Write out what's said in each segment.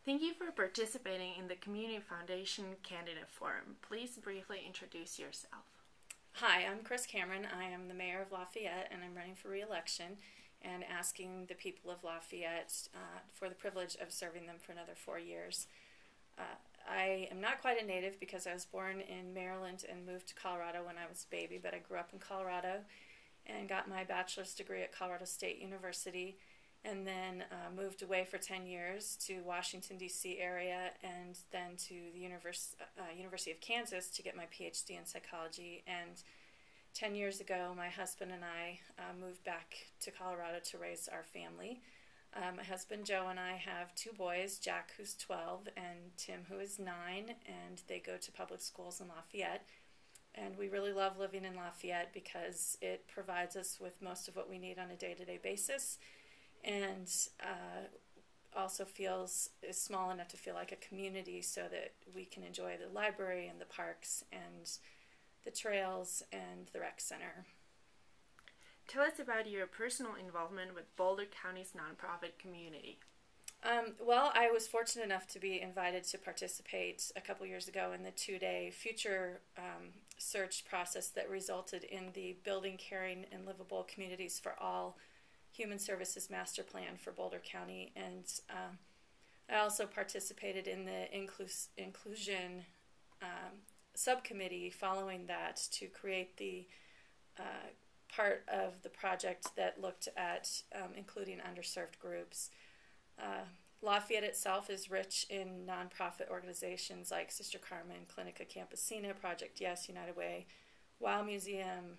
Thank you for participating in the Community Foundation Candidate Forum. Please briefly introduce yourself. Hi, I'm Chris Cameron. I am the mayor of Lafayette, and I'm running for re-election and asking the people of Lafayette for the privilege of serving them for another 4 years. I am not quite a native because I was born in Maryland and moved to Colorado when I was a baby, but I grew up in Colorado and got my bachelor's degree at Colorado State University, and then moved away for 10 years to Washington, D.C. area, and then to the University of Kansas to get my PhD in psychology. And 10 years ago, my husband and I moved back to Colorado to raise our family. My husband Joe and I have 2 boys, Jack, who's 12, and Tim, who is 9, and they go to public schools in Lafayette. And we really love living in Lafayette because it provides us with most of what we need on a day-to-day basis, and also is small enough to feel like a community so that we can enjoy the library and the parks and the trails and the rec center. Tell us about your personal involvement with Boulder County's nonprofit community. Well, I was fortunate enough to be invited to participate a couple years ago in the 2-day future search process that resulted in the Building Caring and Livable Communities for All Human Services Master Plan for Boulder County, and I also participated in the inclusion subcommittee following that to create the part of the project that looked at including underserved groups. Lafayette itself is rich in nonprofit organizations like Sister Carmen, Clinica Campesina, Project Yes, United Way, WOW Museum,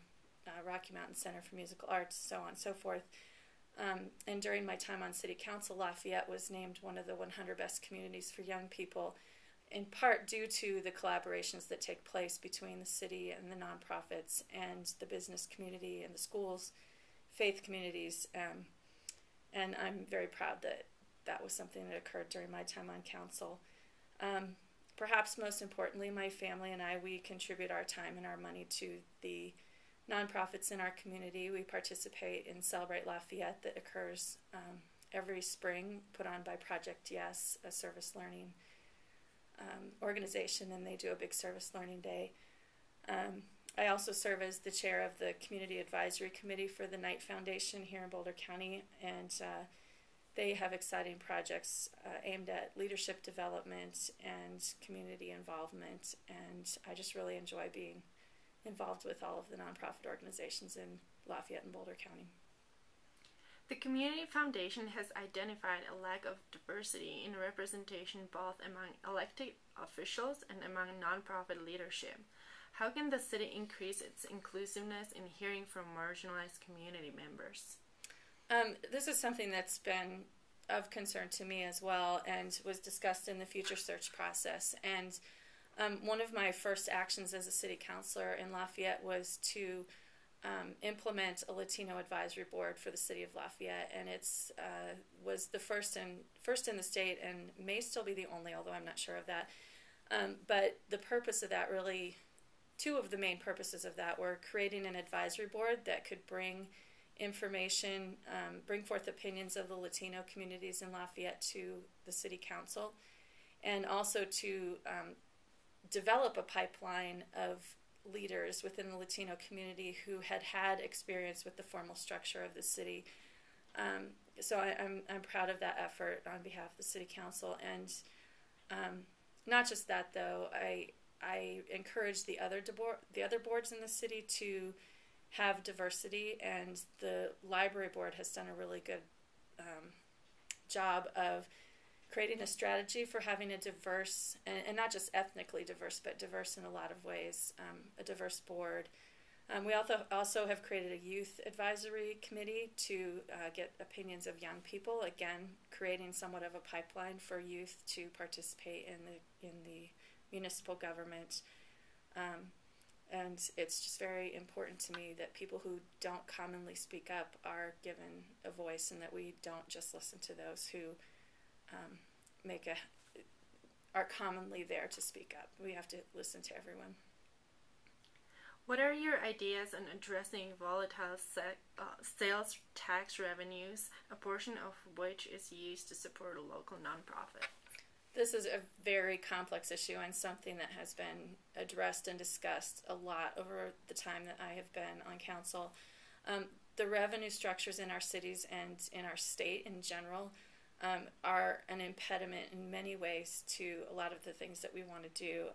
Rocky Mountain Center for Musical Arts, so on and so forth. And during my time on City Council, Lafayette was named one of the 100 best communities for young people, in part due to the collaborations that take place between the city and the nonprofits and the business community and the schools, faith communities, and I'm very proud that that was something that occurred during my time on council. Perhaps most importantly, my family and I, we contribute our time and our money to the nonprofits in our community. We participate in Celebrate Lafayette that occurs every spring, put on by Project Yes, a service learning organization, and they do a big service learning day. I also serve as the chair of the Community Advisory Committee for the Knight Foundation here in Boulder County, and they have exciting projects aimed at leadership development and community involvement, and I just really enjoy being involved with all of the nonprofit organizations in Lafayette and Boulder County. The Community Foundation has identified a lack of diversity in representation both among elected officials and among nonprofit leadership. How can the city increase its inclusiveness in hearing from marginalized community members? This is something that's been of concern to me as well and was discussed in the future search process. And one of my first actions as a city councilor in Lafayette was to implement a Latino advisory board for the city of Lafayette, and it's was the first in the state and may still be the only, although I'm not sure of that. But the purpose of that, really, 2 of the main purposes of that were creating an advisory board that could bring information, bring forth opinions of the Latino communities in Lafayette to the city council, and also to develop a pipeline of leaders within the Latino community who had experience with the formal structure of the city. So I'm proud of that effort on behalf of the city council, and not just that though. I encourage the other boards in the city to have diversity, and the library board has done a really good job of creating a strategy for having a diverse, and not just ethnically diverse, but diverse in a lot of ways, a diverse board. We also have created a youth advisory committee to get opinions of young people, again, creating somewhat of a pipeline for youth to participate in the municipal government. And it's just very important to me that people who don't commonly speak up are given a voice, and that we don't just listen to those who are commonly there to speak up. We have to listen to everyone. What are your ideas on addressing volatile sales tax revenues, a portion of which is used to support a local nonprofit? This is a very complex issue and something that has been addressed and discussed a lot over the time that I have been on council. The revenue structures in our cities and in our state in general are an impediment in many ways to a lot of the things that we want to do.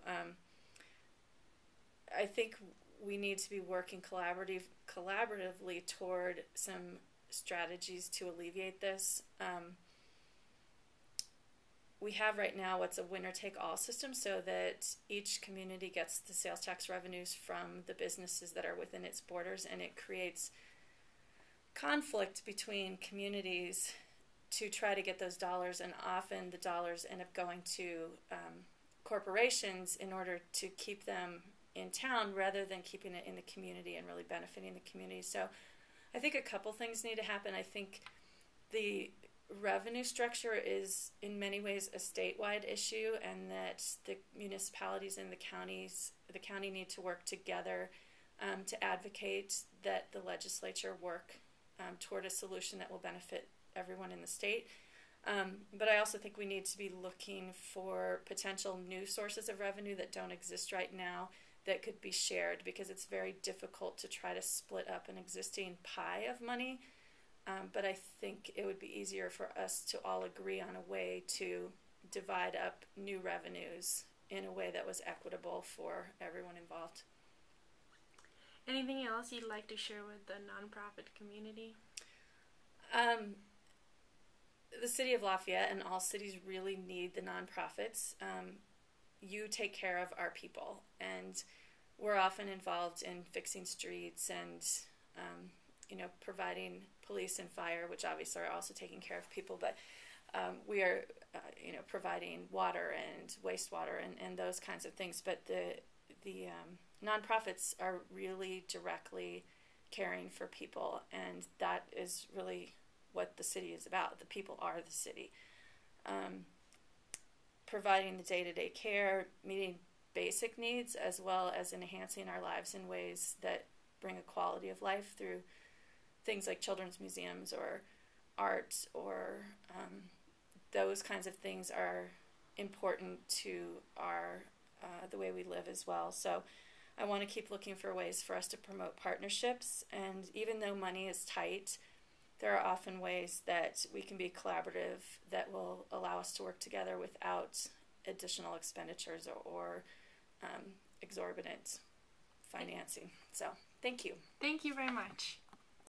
I think we need to be working collaboratively toward some strategies to alleviate this. We have right now what's a winner-take-all system, so that each community gets the sales tax revenues from the businesses that are within its borders, and it creates conflict between communities to try to get those dollars, and often the dollars end up going to corporations in order to keep them in town rather than keeping it in the community and really benefiting the community. So I think a couple things need to happen. I think the revenue structure is in many ways a statewide issue, and that the municipalities and the county need to work together to advocate that the legislature work toward a solution that will benefit everyone in the state. But I also think we need to be looking for potential new sources of revenue that don't exist right now that could be shared, because it's very difficult to try to split up an existing pie of money. But I think it would be easier for us to all agree on a way to divide up new revenues in a way that was equitable for everyone involved. Anything else you'd like to share with the nonprofit community? The city of Lafayette and all cities really need the nonprofits. You take care of our people, and we're often involved in fixing streets and providing police and fire, which obviously are also taking care of people, but we are providing water and wastewater and those kinds of things. But the nonprofits are really directly caring for people, and that is really what the city is about. The people are the city. Providing the day-to-day care, meeting basic needs, as well as enhancing our lives in ways that bring a quality of life through things like children's museums or art or those kinds of things are important to our the way we live as well. So I want to keep looking for ways for us to promote partnerships, and even though money is tight, there are often ways that we can be collaborative that will allow us to work together without additional expenditures or exorbitant financing. So thank you. Thank you very much.